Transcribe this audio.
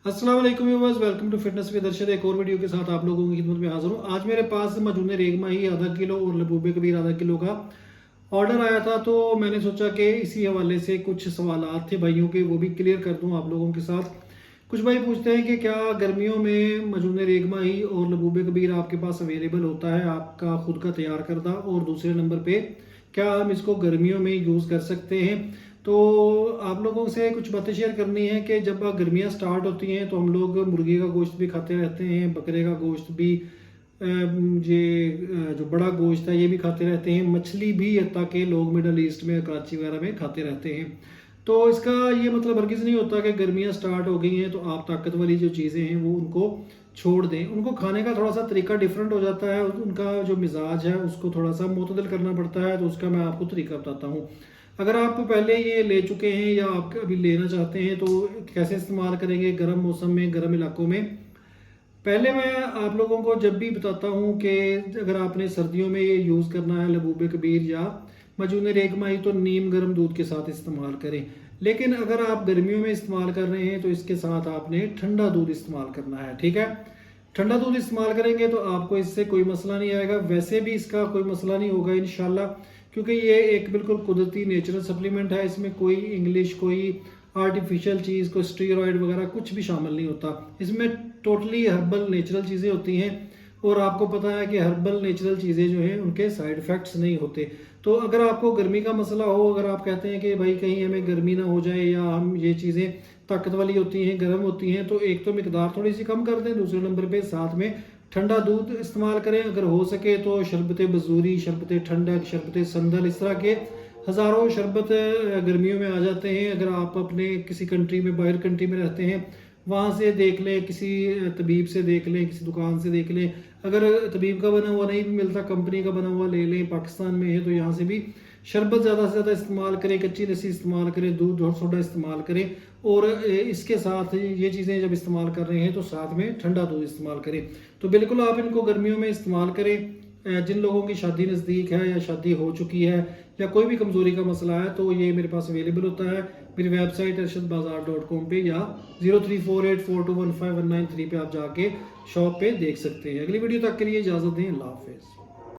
अस्सलाम वालेकुम viewers, welcome to fitness with Arshad. एक और वीडियो के साथ आप लोगों की खिदमत में हाजिर हूँ। आज मेरे पास मजून रेगमा ही आधा किलो और लबूबे कबीर आधा किलो का ऑर्डर आया था, तो मैंने सोचा कि इसी हवाले से कुछ सवालात थे भाइयों के, वो भी क्लियर कर दूँ आप लोगों के साथ। कुछ भाई पूछते हैं कि क्या गर्मियों में मजून रेगमा ही और लबूबे कबीर आपके पास अवेलेबल होता है, आपका खुद का तैयार करदा, और दूसरे नंबर पे क्या हम इसको गर्मियों में यूज़ कर सकते हैं। तो आप लोगों से कुछ बातें शेयर करनी है कि जब गर्मियाँ स्टार्ट होती हैं तो हम लोग मुर्गी का गोश्त भी खाते रहते हैं, बकरे का गोश्त भी, ये जो बड़ा गोश्त है ये भी खाते रहते हैं, मछली भी, हत्ता कि लोग मिडल ईस्ट में कराची वगैरह में खाते रहते हैं। तो इसका ये मतलब हरगिज़ नहीं होता कि गर्मियाँ स्टार्ट हो गई हैं तो आप ताकत वाली जो चीज़ें हैं वो उनको छोड़ दें। उनको खाने का थोड़ा सा तरीका डिफरेंट हो जाता है, उनका जो मिजाज है उसको थोड़ा सा मुतदल करना पड़ता है, तो उसका मैं आपको तरीका बताता हूँ। अगर आप पहले ये ले चुके हैं या आप अभी लेना चाहते हैं तो कैसे इस्तेमाल करेंगे गर्म मौसम में, गर्म इलाकों में। पहले मैं आप लोगों को जब भी बताता हूँ कि अगर आपने सर्दियों में ये यूज़ करना है लबूबे कबीर या मजून रेगमाई, तो नीम गर्म दूध के साथ इस्तेमाल करें। लेकिन अगर आप गर्मियों में इस्तेमाल कर रहे हैं तो इसके साथ आपने ठंडा दूध इस्तेमाल करना है, ठीक है। ठंडा दूध इस्तेमाल करेंगे तो आपको इससे कोई मसला नहीं आएगा, वैसे भी इसका कोई मसला नहीं होगा इंशाल्लाह, क्योंकि ये एक बिल्कुल कुदरती नेचुरल सप्लीमेंट है। इसमें कोई इंग्लिश, कोई आर्टिफिशियल चीज़, कोई स्टीरॉयड वगैरह कुछ भी शामिल नहीं होता। इसमें टोटली हर्बल नेचुरल चीज़ें होती हैं, और आपको पता है कि हर्बल नेचुरल चीज़ें जो हैं उनके साइड इफ़ेक्ट्स नहीं होते। तो अगर आपको गर्मी का मसला हो, अगर आप कहते हैं कि भाई कहीं हमें गर्मी ना हो जाए या हम ये चीज़ें ताकत वाली होती हैं, गर्म होती हैं, तो एक तो मिकदार थोड़ी सी कम कर दें, दूसरे नंबर पे साथ में ठंडा दूध इस्तेमाल करें। अगर हो सके तो शरबत बजूरी, शरबत ठंडक, शरबत संदल, इस तरह के हज़ारों शरबत गर्मियों में आ जाते हैं। अगर आप अपने किसी कंट्री में, बाहर कंट्री में रहते हैं, वहाँ से देख लें, किसी तबीब से देख लें, किसी दुकान से देख लें। अगर तबीब का बना हुआ नहीं भी मिलता, कंपनी का बना हुआ ले लें। पाकिस्तान में है तो यहाँ से भी शरबत ज़्यादा से ज़्यादा इस्तेमाल करें, कच्ची लस्सी इस्तेमाल करें, दूध और सोडा इस्तेमाल करें, और इसके साथ ये चीज़ें जब इस्तेमाल कर रहे हैं तो साथ में ठंडा दूध इस्तेमाल करें। तो बिल्कुल आप इनको गर्मियों में इस्तेमाल करें। जिन लोगों की शादी नज़दीक है या शादी हो चुकी है या कोई भी कमज़ोरी का मसला है तो ये मेरे पास अवेलेबल होता है। मेरी वेबसाइट arshadbazaar.com पे या 0348421519 पे आप जाके शॉप पे देख सकते हैं। अगली वीडियो तक के लिए इजाज़त दें। अल्लाह हाफ़िज़।